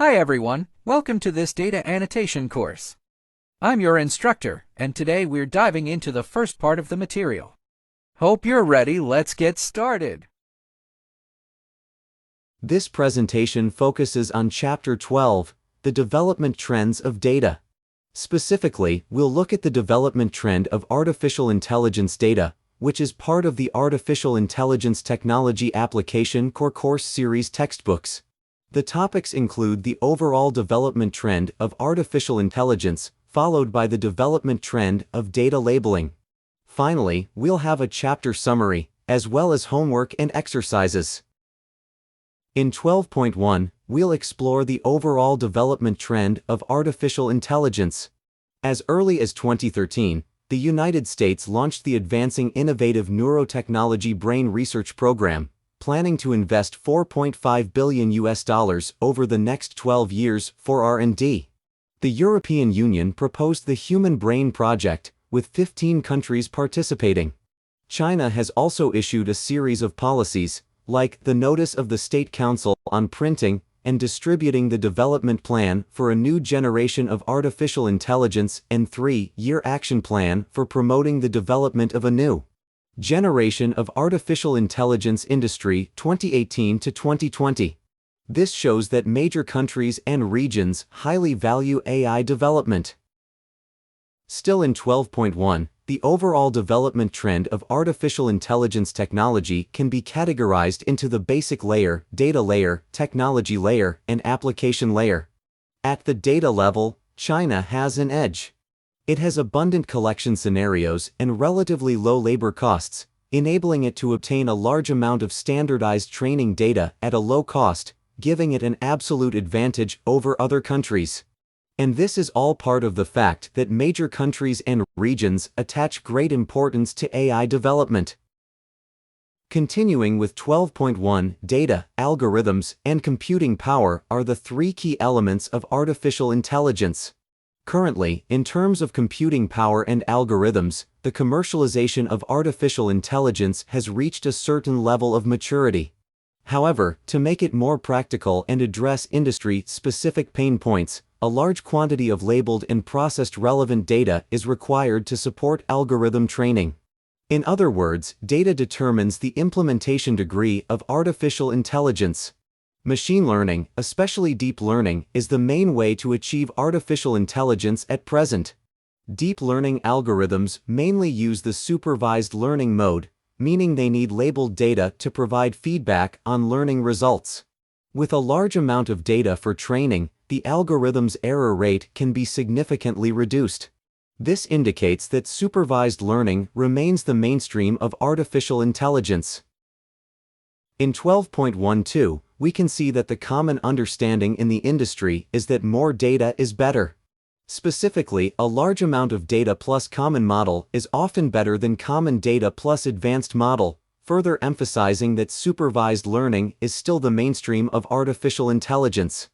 Hi everyone, welcome to this data annotation course. I'm your instructor, and today we're diving into the first part of the material. Hope you're ready, let's get started. This presentation focuses on Chapter 12, the development trends of data. Specifically, we'll look at the development trend of artificial intelligence data, which is part of the Artificial Intelligence Technology Application Core Course Series textbooks. The topics include the overall development trend of artificial intelligence, followed by the development trend of data labeling. Finally, we'll have a chapter summary, as well as homework and exercises. In 12.1, we'll explore the overall development trend of artificial intelligence. As early as 2013, the United States launched the Advancing Innovative Neurotechnology Brain Research Program, planning to invest $4.5 billion over the next 12 years for R&D. The European Union proposed the Human Brain Project, with 15 countries participating. China has also issued a series of policies, like the Notice of the State Council on Printing and Distributing the Development Plan for a New Generation of Artificial Intelligence and 3-Year Action Plan for Promoting the Development of a New Generation of Artificial Intelligence Industry 2018 to 2020. This shows that major countries and regions highly value AI development. Still in 12.1, the overall development trend of artificial intelligence technology can be categorized into the basic layer, data layer, technology layer, and application layer. At the data level, China has an edge. It has abundant collection scenarios and relatively low labor costs, enabling it to obtain a large amount of standardized training data at a low cost, giving it an absolute advantage over other countries. And this is all part of the fact that major countries and regions attach great importance to AI development. Continuing with 12.1, data, algorithms, and computing power are the three key elements of artificial intelligence. Currently, in terms of computing power and algorithms, the commercialization of artificial intelligence has reached a certain level of maturity. However, to make it more practical and address industry-specific pain points, a large quantity of labeled and processed relevant data is required to support algorithm training. In other words, data determines the implementation degree of artificial intelligence. Machine learning, especially deep learning, is the main way to achieve artificial intelligence at present. Deep learning algorithms mainly use the supervised learning mode, meaning they need labeled data to provide feedback on learning results. With a large amount of data for training, the algorithm's error rate can be significantly reduced. This indicates that supervised learning remains the mainstream of artificial intelligence. In 12.12, we can see that the common understanding in the industry is that more data is better. Specifically, a large amount of data plus common model is often better than common data plus advanced model, further emphasizing that supervised learning is still the mainstream of artificial intelligence.